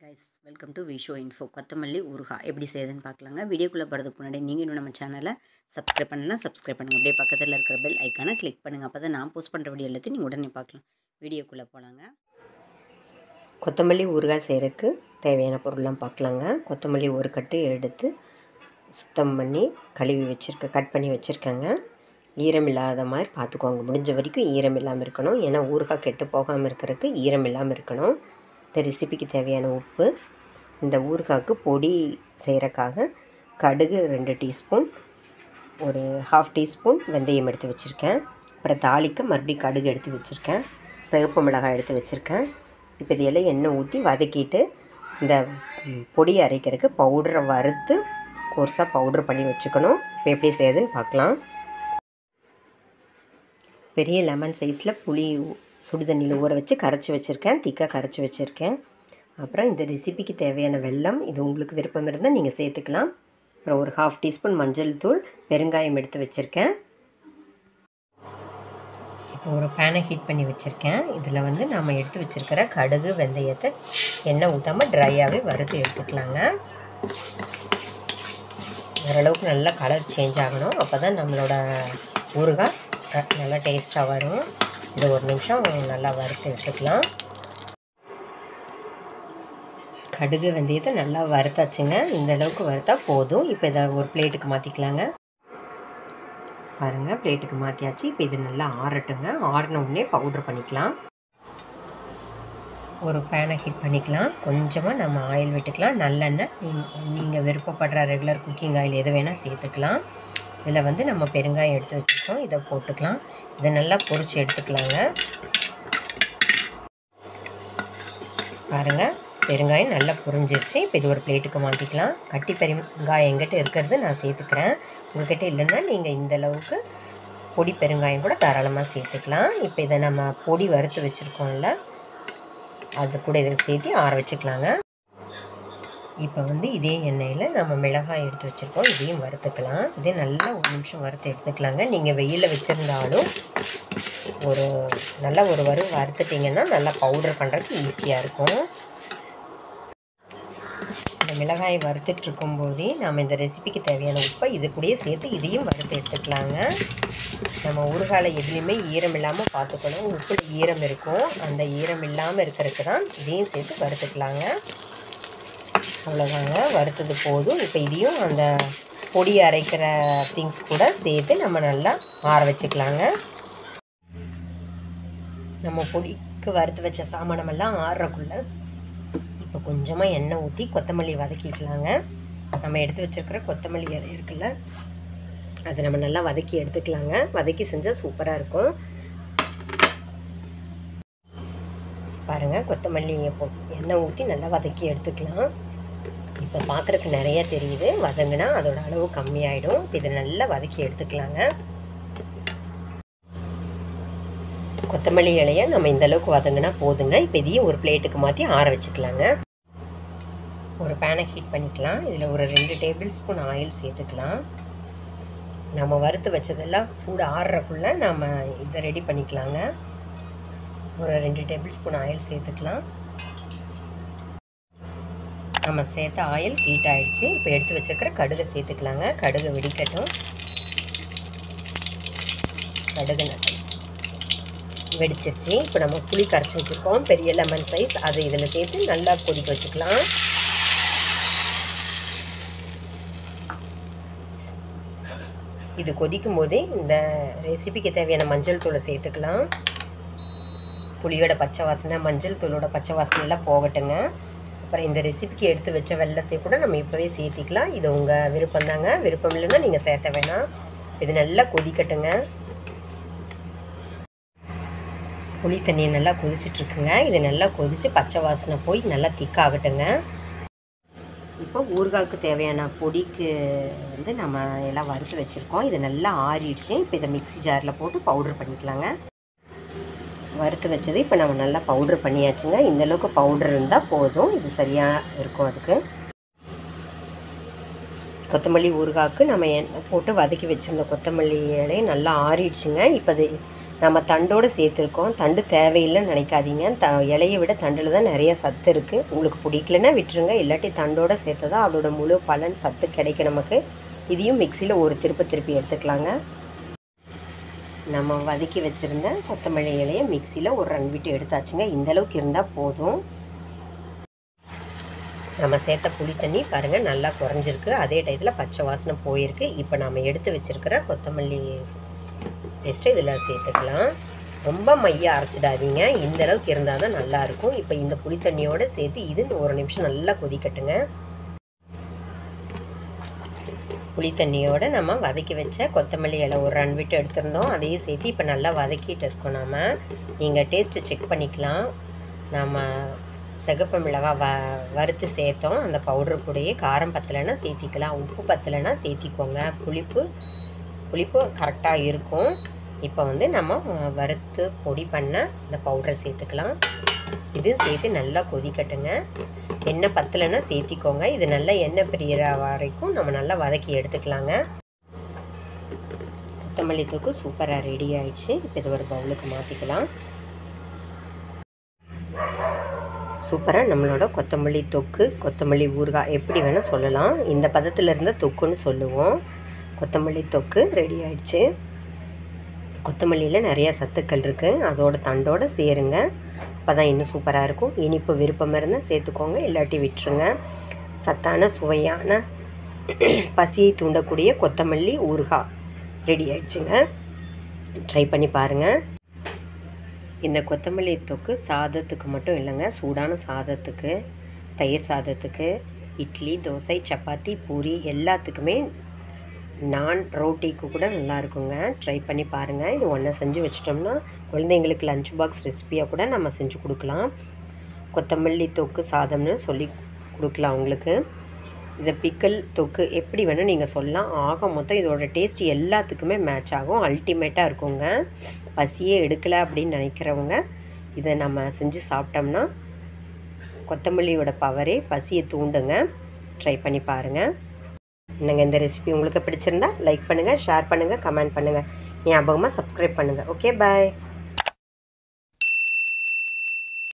Guys, welcome to Visho info. கொத்தமல்லி ஊறுகாய் எப்படி செய்யுதுன்னு பார்க்கலாங்க. வீடியோக்குள்ளே போகிறதுக்கு முன்னாடி நீங்கள் இன்னும் நம்ம சேனலை சப்ஸ்கிரைப் பண்ணலாம், சப்ஸ்கிரைப் பண்ணுங்கள். அப்படியே பக்கத்தில் இருக்கிற பெல் ஐக்கானை கிளிக் பண்ணுங்கள். அப்போ தான் நான் போஸ்ட் பண்ணுற வீடியோ எல்லாத்தையும் நீங்கள் உடனே பார்க்கலாம். வீடியோக்குள்ளே போகலாங்க. கொத்தமல்லி ஊறுகாய் செய்கிறதுக்கு தேவையான பொருள்லாம் பார்க்கலாங்க. கொத்தமல்லி ஒரு கட்டு எடுத்து சுத்தம் பண்ணி கழுவி கட் பண்ணி வச்சுருக்கேங்க. ஈரம் இல்லாத மாதிரி பார்த்துக்கோங்க. முடிஞ்ச வரைக்கும் ஈரம் இல்லாமல் இருக்கணும். ஏன்னா ஊறுகாய் கெட்டு போகாமல் இருக்கிறதுக்கு ஈரம் இல்லாமல் இருக்கணும். இந்த ரெசிபிக்கு தேவையான உப்பு, இந்த ஊறுகாய்க்கு பொடி செய்கிறக்காக கடுகு 2 டீஸ்பூன், ஒரு 1/2 டீஸ்பூன் வெந்தயம் எடுத்து வச்சுருக்கேன். அப்புறம் தாளிக்க மறுபடியும் கடுகு எடுத்து வச்சுருக்கேன். சிவப்பு மிளகாய் எடுத்து வச்சுருக்கேன். இப்போ இதெல்லாம் எண்ணெய் ஊற்றி வதக்கிட்டு இந்த பொடி அரைக்கிறதுக்கு பவுடரை வறுத்து கோர்ஸாக பவுட்ரு பண்ணி வச்சுக்கணும். இப்போ எப்படி செய்யுதுன்னு பார்க்கலாம். பெரிய லெமன் சைஸில் புளி சுடுதண்ணியில் ஊற வச்சு கரைச்சி வச்சுருக்கேன். திக்காக கரைச்சி வச்சுருக்கேன். அப்புறம் இந்த ரெசிபிக்கு தேவையான வெல்லம், இது உங்களுக்கு விருப்பம் இருந்தால் நீங்கள் சேர்த்துக்கலாம். அப்புறம் ஒரு 1/2 டீஸ்பூன் மஞ்சள் தூள், பெருங்காயம் எடுத்து வச்சுருக்கேன். இப்போ ஒரு பேனை ஹீட் பண்ணி வச்சுருக்கேன். இதில் நம்ம எடுத்து வச்சுருக்கிற கடுகு வெந்தயத்தை எண்ணெய் ஊற்றாமல் ட்ரையாகவே வறுத்து எடுத்துக்கலாங்க. ஓரளவுக்கு நல்லா கலர் சேஞ்ச் ஆகணும். அப்போ தான் நம்மளோட ஊறுகாய் நல்லா டேஸ்ட்டாக வரும். இதை ஒரு நிமிஷம் நல்லா வறுத்து எடுத்துக்கலாம். கடுகு வெந்தயத்தை நல்லா வறுத்தாச்சுங்க. இந்த அளவுக்கு வறுத்தா போதும். இப்போ இதை ஒரு பிளேட்டுக்கு மாற்றிக்கலாங்க. பாருங்கள், பிளேட்டுக்கு மாற்றியாச்சு. இப்போ இது நல்லா ஆறட்டுங்க. ஆறின உடனே பவுட்ரு பண்ணிக்கலாம். ஒரு பேனை ஹீட் பண்ணிக்கலாம். கொஞ்சமாக நம்ம ஆயில் விட்டுக்கலாம். நல்லெண்ணெய், நீங்கள் விருப்பப்படுற ரெகுலர் குக்கிங் ஆயில் எது வேணால் சேர்த்துக்கலாம். இதில் நம்ம பெருங்காயம் எடுத்து வச்சுருக்கோம். இதை போட்டுக்கலாம். இதை நல்லா பொரிச்சு எடுத்துக்கலாங்க. பாருங்கள், பெருங்காயம் நல்லா பொரிஞ்சிருச்சு. இப்போ இது ஒரு பிளேட்டுக்கு மாற்றிக்கலாம். கட்டி பெருங்காயம் எங்கிட்ட இருக்கிறது நான் சேர்த்துக்கிறேன். உங்கள்கிட்ட இல்லைன்னா நீங்கள் இந்தளவுக்கு பொடி பெருங்காயம் கூட தாராளமாக சேர்த்துக்கலாம். இப்போ இதை நம்ம பொடி வறுத்து வச்சுருக்கோம்ல, அது கூட இதை சேர்த்து ஆற வச்சுக்கலாங்க. இப்போ இதே எண்ணெயில் நம்ம மிளகாய் எடுத்து வச்சுருக்கோம். இதையும் வறுத்துக்கலாம். இதே நல்லா ஒரு நிமிஷம் வறுத்து எடுத்துக்கலாங்க. நீங்கள் வெயிலில் வச்சுருந்தாலும் நல்லா ஒரு வறுத்துட்டிங்கன்னா நல்லா பவுடர் பண்ணுறதுக்கு ஈஸியாக இருக்கும். இந்த மிளகாயை வறுத்துட்டு இருக்கும்போதே நம்ம இந்த ரெசிபிக்கு தேவையான உப்பை இது கூடயே சேர்த்து இதையும் வறுத்து எடுத்துக்கலாங்க. நம்ம ஊறுகாயில் எதுலேயுமே ஈரம் இல்லாமல் பார்த்துக்கணும். உப்பில் ஈரம் இருக்கும். அந்த ஈரம் இல்லாமல் இருக்கிறதுக்கு தான் இதையும் சேர்த்து வறுத்துக்கலாங்க. அவ்வளோதாங்க, வறுத்தது போதும். இப்போ இதையும் அந்த பொடி அரைக்கிற திங்ஸ் கூட சேர்த்து நம்ம நல்லா ஆற வச்சுக்கலாங்க. நம்ம பொடிக்கு வறுத்து வச்ச சாமானமெல்லாம் ஆறுறக்குள்ளே இப்போ கொஞ்சமாக எண்ணெய் ஊற்றி கொத்தமல்லி வதக்கிக்கலாங்க. நம்ம எடுத்து வச்சுருக்கிற கொத்தமல்லி இலை இருக்குல்ல, அதை நம்ம நல்லா வதக்கி எடுத்துக்கலாங்க. வதக்கி செஞ்சால் சூப்பராக இருக்கும். பாருங்கள், கொத்தமல்லியை எண்ணெய் ஊற்றி நல்லா வதக்கி எடுத்துக்கலாம். இப்போ பார்க்குறதுக்கு நிறையா தெரியுது. வதங்கினா அதோட அளவு கம்மியாயிடும். இப்போ இதை நல்லா வதக்கி எடுத்துக்கலாங்க. கொத்தமல்லி இலையை நம்ம இந்தளவுக்கு வதங்கினா போதுங்க. இப்போ இதையும் ஒரு பிளேட்டுக்கு மாற்றி ஆற வச்சுக்கலாங்க. ஒரு பேனை ஹீட் பண்ணிக்கலாம். இதில் ஒரு 2 டேபிள் ஸ்பூன் ஆயில் சேர்த்துக்கலாம். நம்ம வறுத்து வச்சதெல்லாம் சூடு ஆறுறக்குள்ளே நம்ம இதை ரெடி பண்ணிக்கலாங்க. ஒரு 2 டேபிள் ஸ்பூன் ஆயில் சேர்த்துக்கலாம். நம்ம சேர்த்த ஆயில் ஹீட் ஆகிடுச்சு. இப்போ எடுத்து வச்சுருக்கிற கடுகை சேர்த்துக்கலாங்க. கடுகு வெடிக்கட்டும். கடுகு நல்லா வெடிச்சிருச்சு. இப்போ நம்ம புளி கரைச்சி வச்சுருக்கோம், பெரிய லெமன் சைஸ், அது இதில் சேர்த்து நல்லா கொதிக்க வச்சுக்கலாம். இது கொதிக்கும் போதே இந்த ரெசிபிக்கு தேவையான மஞ்சள் தூளை சேர்த்துக்கலாம். புளியோட பச்சை வாசனை, மஞ்சள் தூளோட பச்சை வாசனைலாம் போகட்டுங்க. அப்புறம் இந்த ரெசிபிக்கு எடுத்து வச்ச வெல்லத்தை கூட நம்ம இப்போவே சேர்த்திக்கலாம். இது உங்கள் விருப்பம் தாங்க. விருப்பம் இல்லைன்னா நீங்கள் சேர்த்த வேணாம். இது நல்லா கொதிக்கட்டுங்க. புளி தண்ணியை நல்லா கொதிச்சிட்ருக்குங்க. இது நல்லா கொதித்து பச்சை வாசனை போய் நல்லா திக்காகட்டுங்க. இப்போ ஊறுகாய்க்கு தேவையான பொடிக்கு நம்ம எல்லாம் வறுத்து வச்சுருக்கோம். இது நல்லா ஆறிடுச்சு. இப்போ இதை மிக்ஸி ஜாரில் போட்டு பவுட்ரு பண்ணிக்கலாங்க. வறுத்து வச்சது இப்போ நம்ம நல்லா பவுட்ரு பண்ணியாச்சுங்க. இந்தளவுக்கு பவுட்ரு இருந்தால் போதும். இது சரியாக இருக்கும். அதுக்கு கொத்தமல்லி ஊறுகாய்க்கு நம்ம எண்ணெய் போட்டு வதக்கி வச்சுருந்த கொத்தமல்லி இலையை நல்லா ஆறிடுச்சுங்க. இப்போ அது நம்ம தண்டோடு சேர்த்துருக்கோம். தண்டு தேவையில்லைன்னு நினைக்காதீங்க. இலையை விட தண்டில் தான் நிறைய சத்து இருக்குது. உங்களுக்கு பிடிக்கலன்னா விட்டுருங்க. இல்லாட்டி தண்டோடு சேர்த்து தான் அதோட முழு பலன் சத்து கிடைக்கும் நமக்கு. இதையும் மிக்சியில் ஒரு திருப்பி எடுத்துக்கலாங்க. நம்ம வதக்கி வச்சுருந்த கொத்தமல்லி இலையை மிக்சியில் ஒரு ரன் விட்டு எடுத்தாச்சுங்க. இந்தளவுக்கு இருந்தால் போதும். நம்ம சேர்த்த புளி தண்ணி பாருங்கள் நல்லா குறைஞ்சிருக்கு. அதே டயத்தில் பச்சை வாசனை போயிருக்கு. இப்போ நம்ம எடுத்து வச்சுருக்கிற கொத்தமல்லி பேஸ்ட்டு இதில் சேர்த்துக்கலாம். ரொம்ப மையாக அரைச்சிடாதீங்க. இந்தளவுக்கு இருந்தால் தான் நல்லாயிருக்கும். இப்போ இந்த புளி தண்ணியோடு சேர்த்து இது ஒரு நிமிஷம் நல்லா கொதிக்கட்டுங்க. புளி தண்ணியோடு நம்ம வதக்கி வச்ச கொத்தமல்லி இலை ஒரு ரன் விட்டு எடுத்துருந்தோம். அதையும் சேர்த்து இப்போ நல்லா வதக்கிட்டு இருக்கோம். நீங்கள் டேஸ்ட்டு செக் பண்ணிக்கலாம். நம்ம சிகப்பு மிளகாய் வறுத்து சேர்த்தோம். அந்த பவுடர் கூடயே காரம் பத்தலைன்னா சேர்த்திக்கலாம். உப்பு பத்தலைன்னா சேர்த்திக்கோங்க. புளிப்பு கரெக்டாக இருக்கும். இப்போ நம்ம வறுத்து பொடி பண்ண இந்த பவுடரை சேர்த்துக்கலாம். இது சேர்த்து நல்லா கொதிக்கட்டுங்க. எண்ணெய் பத்தலைன்னா சேர்த்திக்கோங்க. இது நல்லா எண்ணெய் பிரிகிற வரைக்கும் நம்ம நல்லா வதக்கி எடுத்துக்கலாங்க. கொத்தமல்லி தொக்கு சூப்பராக ரெடி ஆயிடுச்சு. இப்போ இது ஒரு பவுலுக்கு மாற்றிக்கலாம். சூப்பராக நம்மளோட கொத்தமல்லி தொக்கு, கொத்தமல்லி ஊறுகாய் எப்படி வேணால் சொல்லலாம். இந்த பதத்தில் இருந்த தொக்குன்னு சொல்லுவோம். கொத்தமல்லி தொக்கு ரெடி ஆயிடுச்சு. கொத்தமல்லியில் நிறையா சத்துக்கள் இருக்குது. அதோட தண்டோடு சேருங்க. அப்போ தான் இன்னும் சூப்பராக இருக்கும். இனிப்பு விருப்பம் இருந்தால் சேர்த்துக்கோங்க, இல்லாட்டி விட்டுருங்க. சத்தான சுவையான பசியை தூண்டக்கூடிய கொத்தமல்லி ஊறுகாய் ரெடி ஆயிடுச்சுங்க. ட்ரை பண்ணி பாருங்கள். இந்த கொத்தமல்லி தொக்கு சாதத்துக்கு மட்டும் இல்லைங்க, சூடான சாதத்துக்கு, தயிர் சாதத்துக்கு, இட்லி, தோசை, சப்பாத்தி, பூரி எல்லாத்துக்குமே, நான் ரோட்டிக்கு கூட நல்லா இருக்குங்க. ட்ரை பண்ணி பாருங்கள். இது ஒன்றா செஞ்சு வச்சிட்டோம்னா குழந்தைங்களுக்கு லஞ்ச் பாக்ஸ் ரெசிபியாக கூட நம்ம செஞ்சு கொடுக்கலாம். கொத்தமல்லி தொக்கு சாதம்னு சொல்லி கொடுக்கலாம் அவங்களுக்கு. இதை பிக்கல் தொக்கு எப்படி வேணால் நீங்கள் சொல்லலாம். ஆக மொத்தம் இதோட டேஸ்ட் எல்லாத்துக்குமே மேட்ச் ஆகும். அல்டிமேட்டாக இருக்குங்க. பசியே எடுக்கலை அப்படின்னு நினைக்கிறவங்க இதை நம்ம செஞ்சு சாப்பிட்டோம்னா கொத்தமல்லியோட பவரே பசியை தூண்டுங்க. ட்ரை பண்ணி பாருங்கள். என்னங்க இந்த ரெசிபி உங்களுக்கு பிடிச்சிருந்தா லைக் பண்ணுங்கள், ஷேர் பண்ணுங்கள், கமெண்ட் பண்ணுங்கள். ஞாபகமாக சப்ஸ்கிரைப் பண்ணுங்கள். ஓகே, பாய்.